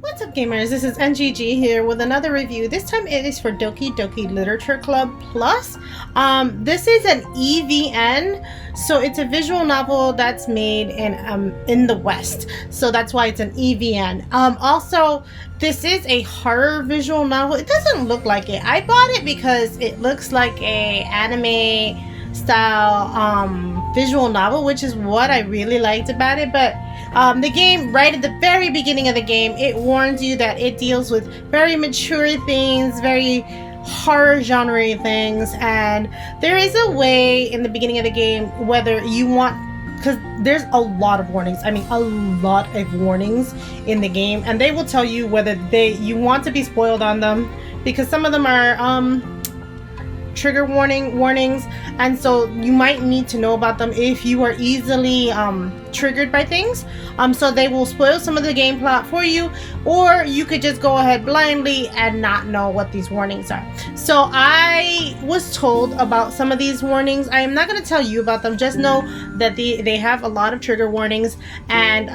What's up, gamers? This is NGG here with another review. This time it is for Doki Doki Literature Club Plus. This is an EVN, so it's a visual novel that's made in the West, so that's why it's an EVN. Also, this is a horror visual novel. It doesn't look like it. I bought it because it looks like a anime style visual novel, which is what I really liked about it. But the game, right at the very beginning of the game, it warns you that it deals with very mature things, very horror genre things, and there is a way in the beginning of the game whether you want, because there's a lot of warnings. I mean, a lot of warnings in the game, and they will tell you whether you want to be spoiled on them, because some of them are trigger warnings, and so you might need to know about them if you are easily triggered by things. So they will spoil some of the game plot for you, or you could just go ahead blindly and not know what these warnings are. So I was told about some of these warnings. I am not going to tell you about them. Just know that they have a lot of trigger warnings, and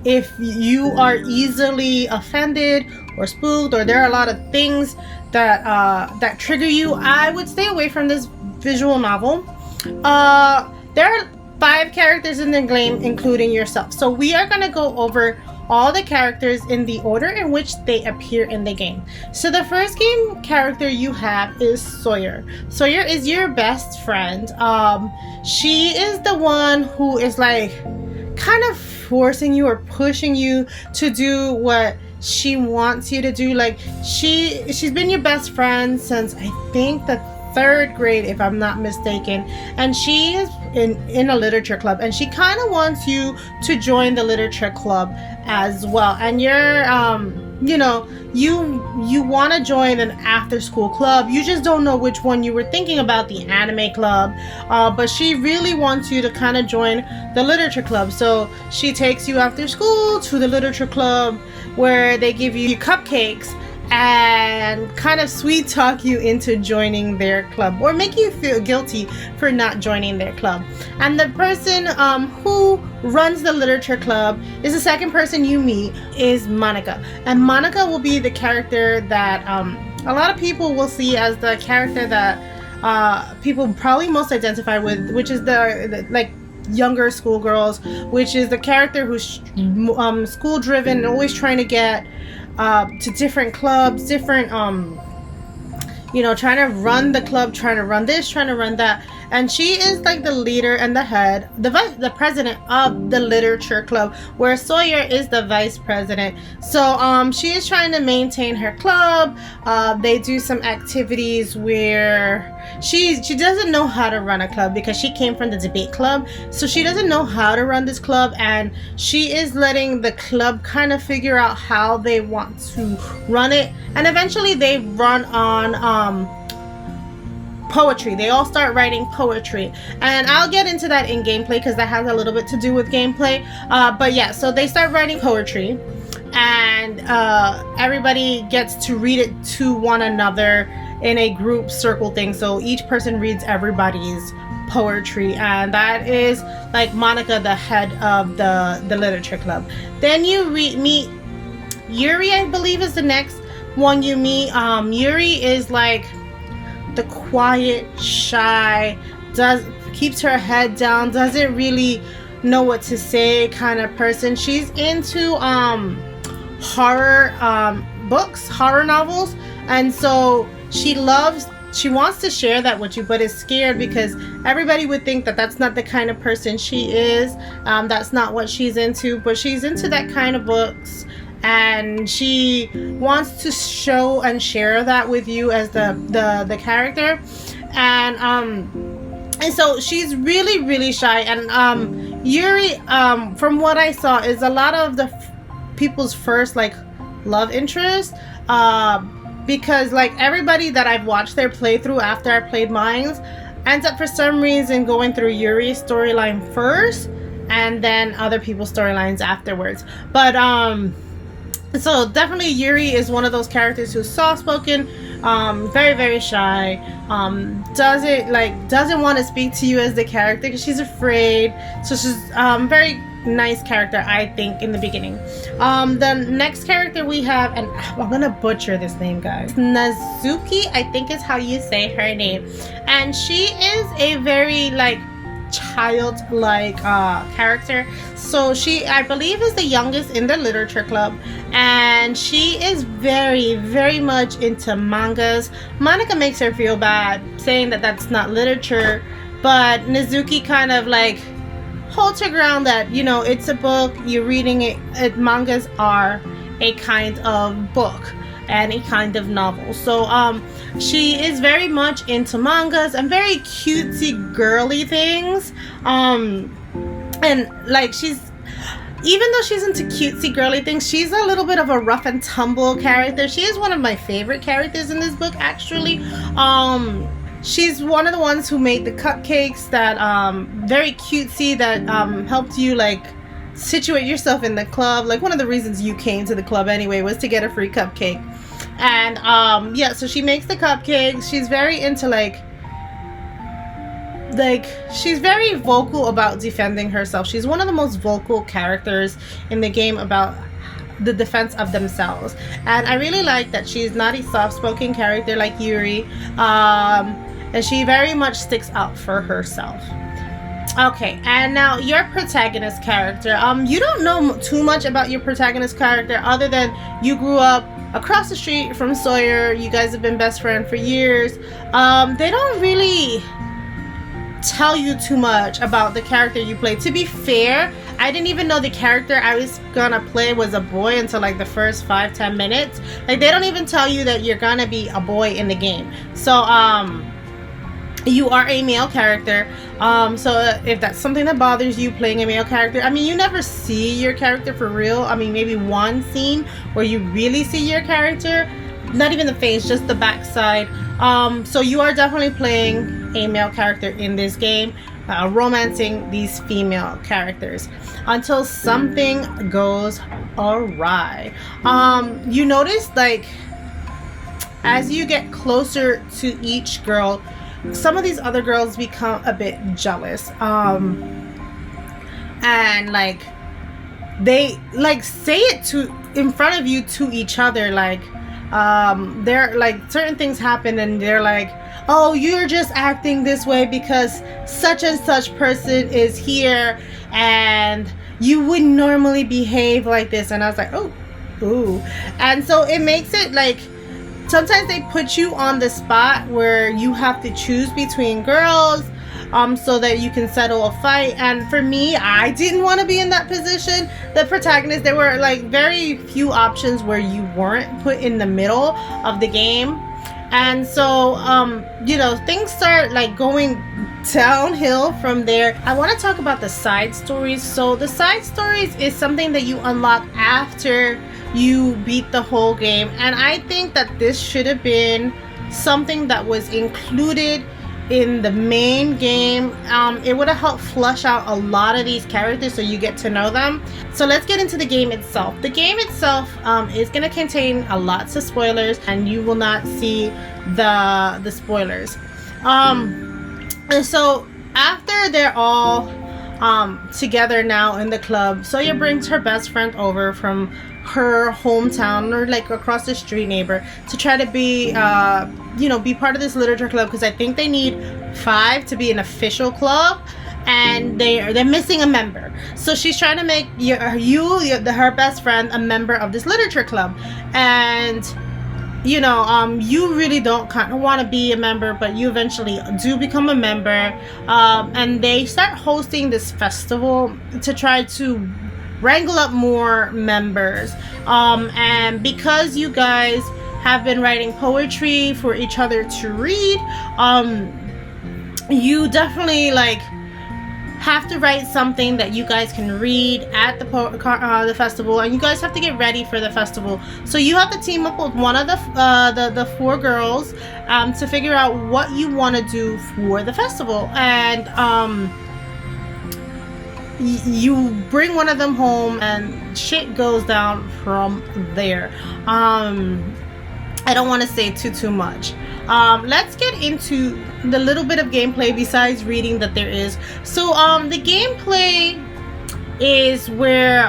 if you are easily offended or spooked, or there are a lot of things that trigger you, I would stay away from this visual novel. There are 5 characters in the game, including yourself. So we are going to go over all the characters in the order in which they appear in the game. So the first game character you have is Sawyer. Sawyer is your best friend. She is the one who is like kind of forcing you or pushing you to do what she wants you to do. Like she's been your best friend since I think the 3rd grade, if I'm not mistaken, and she is in a literature club, and she kind of wants you to join the literature club as well. And you're you want to join an after school club. You just don't know which one. You were thinking about the anime club, but she really wants you to kind of join the literature club. So she takes you after school to the literature club, where they give you cupcakes and kind of sweet talk you into joining their club, or make you feel guilty for not joining their club. And the person who runs the literature club is the second person you meet, is Monica. And Monica will be the character that a lot of people will see as the character that people probably most identify with, which is the like younger schoolgirls, which is the character who's school driven and always trying to get to different clubs, different trying to run the club, trying to run this, trying to run that. And she is like the leader and the head, the president of the literature club, where Sawyer is the vice president. So she is trying to maintain her club. They do some activities where she doesn't know how to run a club, because she came from the debate club, so she doesn't know how to run this club, and she is letting the club kind of figure out how they want to run it. And eventually they run on poetry. They all start writing poetry, and I'll get into that in gameplay, because that has a little bit to do with gameplay. But yeah, so they start writing poetry, and everybody gets to read it to one another in a group circle thing. So each person reads everybody's poetry, and that is like Monica, the head of the literature club. Then you meet Yuri, I believe, is the next one you meet. Yuri is like the quiet, shy, keeps her head down, doesn't really know what to say kind of person. She's into horror books, horror novels, and so she wants to share that with you, but is scared because everybody would think that that's not the kind of person she is. That's not what she's into, but she's into that kind of books, and she wants to show and share that with you as the character. And so she's really, really shy. And Yuri, from what I saw, is a lot of the people's first like love interest, because like everybody that I've watched their playthrough after I played mine ends up for some reason going through Yuri's storyline first, and then other people's storylines afterwards. But so definitely Yuri is one of those characters who's soft-spoken, very, very shy, doesn't want to speak to you as the character because she's afraid. So she's very nice character, I think, in the beginning. The next character we have, and I'm gonna butcher this name, guys. Nazuki, I think is how you say her name. And she is a very like childlike character. So she, I believe, is the youngest in the literature club, and she is very much into mangas. Monica makes her feel bad saying that that's not literature, but Nazuki kind of like holds her ground that, you know, it's a book, you're reading it. Mangas are a kind of book and a kind of novel. So she is very much into mangas and very cutesy girly things. And like, even though she's into cutesy girly things, she's a little bit of a rough and tumble character. She is one of my favorite characters in this book, actually. She's one of the ones who made the cupcakes that very cutesy, that helped you like situate yourself in the club. Like, one of the reasons you came to the club anyway was to get a free cupcake. And yeah, so she makes the cupcakes. She's very into like she's very vocal about defending herself. She's one of the most vocal characters in the game about the defense of themselves, and I really like that she's not a soft-spoken character like Yuri, and she very much sticks out for herself. Okay, and now your protagonist character. You don't know too much about your protagonist character other than you grew up across the street from Sawyer. You guys have been best friends for years. They don't really tell you too much about the character you play. To be fair, I didn't even know the character I was gonna play was a boy until like the first 5-10 minutes. Like, they don't even tell you that you're gonna be a boy in the game. So you are a male character. So if that's something that bothers you, playing a male character, I mean, you never see your character for real. I mean, maybe one scene where you really see your character, not even the face, just the backside. So you are definitely playing a male character in this game, romancing these female characters until something goes awry. You notice, like, as you get closer to each girl, some of these other girls become a bit jealous, and like, they like say it to in front of you to each other, like they're like, certain things happen and they're like, oh, you're just acting this way because such and such person is here and you wouldn't normally behave like this. And I was like, oh, ooh. And so it makes it like, sometimes they put you on the spot where you have to choose between girls, so that you can settle a fight. And for me, I didn't want to be in that position. The protagonist, there were like very few options where you weren't put in the middle of the game. And so, you know, things start like going downhill from there. I want to talk about the side stories. So the side stories is something that you unlock after you beat the whole game, and I think that this should have been something that was included in the main game. It would have helped flush out a lot of these characters so you get to know them. So let's get into the game itself. The game itself is going to contain lots of spoilers, and you will not see the spoilers. And so after they're all together now in the club, Sawyer brings her best friend over from her hometown, or like across the street neighbor, to try to be you know, be part of this literature club, because I think they need 5 to be an official club, and they're missing a member. So she's trying to make her best friend a member of this literature club. And you know, you really don't kind of want to be a member, but you eventually do become a member. And they start hosting this festival to try to wrangle up more members. And because you guys have been writing poetry for each other to read, you definitely like have to write something that you guys can read at the festival, and you guys have to get ready for the festival. So you have to team up with one of the 4 girls to figure out what you want to do for the festival, and you bring one of them home, and shit goes down from there. I don't want to say too much. Let's get into the little bit of gameplay besides reading that there is. So the gameplay is where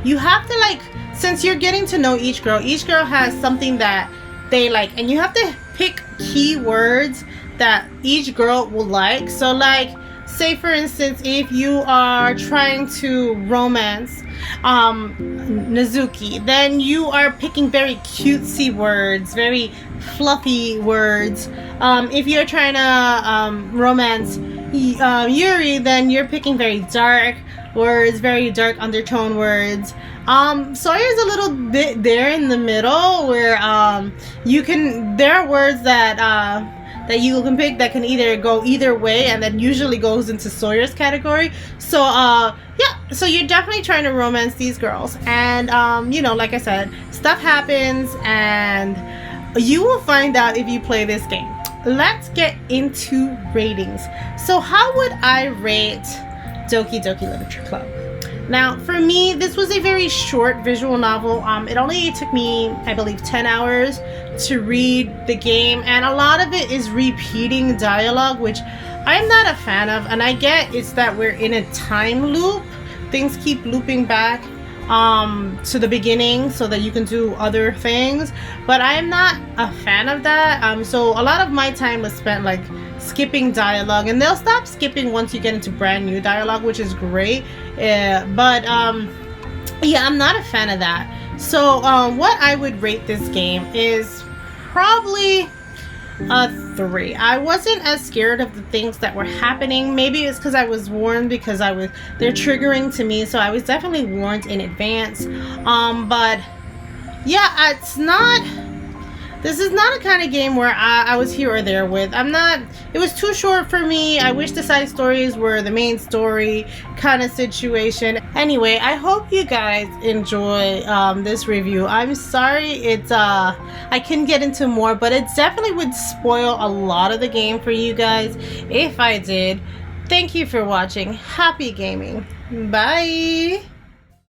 you have to, like, since you're getting to know each girl has something that they like, and you have to pick keywords that each girl will like. So, like, say for instance, if you are trying to romance Nezuki, then you are picking very cutesy words, very fluffy words. If you're trying to romance Yuri, then you're picking very dark words, very dark undertone words. Sawyer's a little bit there in the middle where there are words that you can pick that can either go either way, and that usually goes into Sawyer's category. So yeah, so you're definitely trying to romance these girls, and you know, like I said, stuff happens, and you will find out if you play this game. Let's get into ratings. So how would I rate Doki Doki Literature Club? Now, for me, this was a very short visual novel. It only took me, I believe, 10 hours to read the game, and a lot of it is repeating dialogue, which I'm not a fan of. And I get it's that we're in a time loop. Things keep looping back to the beginning so that you can do other things, but I'm not a fan of that. So a lot of my time was spent, like, skipping dialogue, and they'll stop skipping once you get into brand new dialogue, which is great. But yeah, I'm not a fan of that. So what I would rate this game is probably a 3. I wasn't as scared of the things that were happening. Maybe it's because I was warned, because they're triggering to me, so I was definitely warned in advance. But yeah, this is not a kind of game where I was here or there with. It was too short for me. I wish the side stories were the main story kind of situation. Anyway, I hope you guys enjoy this review. I'm sorry I couldn't get into more, but it definitely would spoil a lot of the game for you guys if I did. Thank you for watching. Happy gaming. Bye!